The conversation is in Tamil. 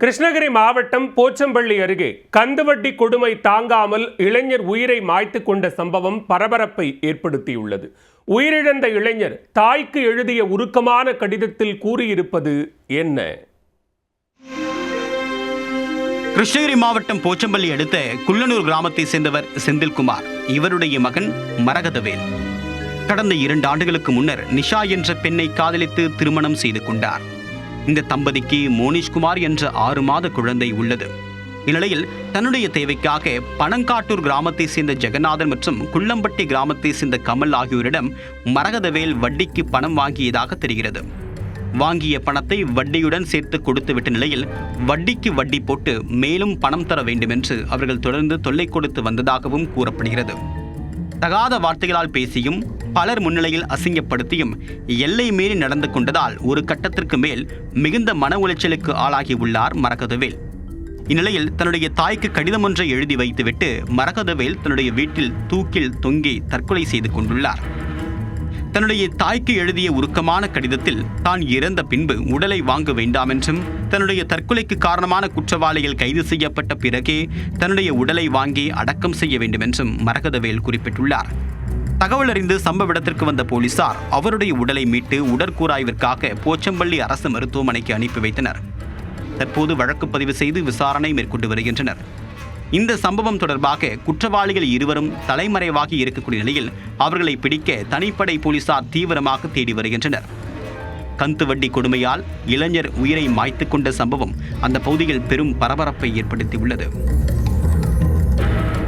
கிருஷ்ணகிரி மாவட்டம் போச்சம்பள்ளி அருகே கந்துவட்டி கொடுமை தாங்காமல் இளைஞர் உயிரை மாய்த்து கொண்ட சம்பவம் பரபரப்பை ஏற்படுத்தியுள்ளது. உயிரிழந்த இளைஞர் தாய்க்கு எழுதிய உருக்கமான கடிதத்தில் கூறியிருப்பது என்ன? கிருஷ்ணகிரி மாவட்டம் போச்சம்பள்ளி அடுத்த குள்ளனூர் கிராமத்தை சேர்ந்தவர் செந்தில்குமார். இவருடைய மகன் மரகதவேல் கடந்த 2 ஆண்டுகளுக்கு முன்னர் நிஷா என்ற பெண்ணை காதலித்து திருமணம் செய்து கொண்டார். இந்த தம்பதிக்கு மோனிஷ்குமார் என்ற 6 மாத குழந்தை உள்ளது. இந்நிலையில் தன்னுடைய தேவைக்காக பனங்காட்டூர் கிராமத்தை சேர்ந்த ஜெகநாதன் மற்றும் குள்ளம்பட்டி கிராமத்தை சேர்ந்த கமல் ஆகியோரிடம் மரகதவேல் வட்டிக்கு பணம் வாங்கியதாக தெரிகிறது. வாங்கிய பணத்தை வட்டியுடன் சேர்த்து கொடுத்துவிட்ட நிலையில் வட்டிக்கு வட்டி போட்டு மேலும் பணம் தர வேண்டும் என்று அவர்கள் தொடர்ந்து தொல்லை கொடுத்து வந்ததாகவும் கூறப்படுகிறது. தகாத வார்த்தைகளால் பேசியும் பலர் முன்னிலையில் அசிங்கப்படுத்தியும் எல்லை மீறி நடந்து கொண்டதால் ஒரு கட்டத்திற்கு மேல் மிகுந்த மன உளைச்சலுக்கு ஆளாகி உள்ளார் மரகதவேல். இந்நிலையில் தன்னுடைய தாய்க்கு கடிதம் ஒன்றை எழுதி வைத்துவிட்டு மரகதவேல் தன்னுடைய வீட்டில் தூக்கில் தொங்கி தற்கொலை செய்து கொண்டுள்ளார். தன்னுடைய தாய்க்கு எழுதிய உருக்கமான கடிதத்தில் தான் இறந்த பின்பு உடலை வாங்க வேண்டாம் என்றும் தன்னுடைய தற்கொலைக்கு காரணமான குற்றவாளிகள் கைது செய்யப்பட்ட பிறகே தன்னுடைய உடலை வாங்கி அடக்கம் செய்ய வேண்டும் என்றும் மரகதவேல் குறிப்பிட்டுள்ளார். தகவல் அறிந்து சம்பவ இடத்திற்கு வந்த போலீசார் அவருடைய உடலை மீட்டு உடற்கூராய்விற்காக போச்சம்பள்ளி அரசு மருத்துவமனைக்கு அனுப்பி வைத்தனர். தற்போது வழக்கு பதிவு செய்து விசாரணை மேற்கொண்டு வருகின்றனர். இந்த சம்பவம் தொடர்பாக குற்றவாளிகள் இருவரும் தலைமறைவாகி இருக்கக்கூடிய நிலையில் அவர்களை பிடிக்க தனிப்படை போலீசார் தீவிரமாக தேடி வருகின்றனர். கந்து வட்டி கொடுமையால் இளைஞர் உயிரை மாய்த்து கொண்ட சம்பவம் அந்த பகுதியில் பெரும் பரபரப்பை ஏற்படுத்தியுள்ளது.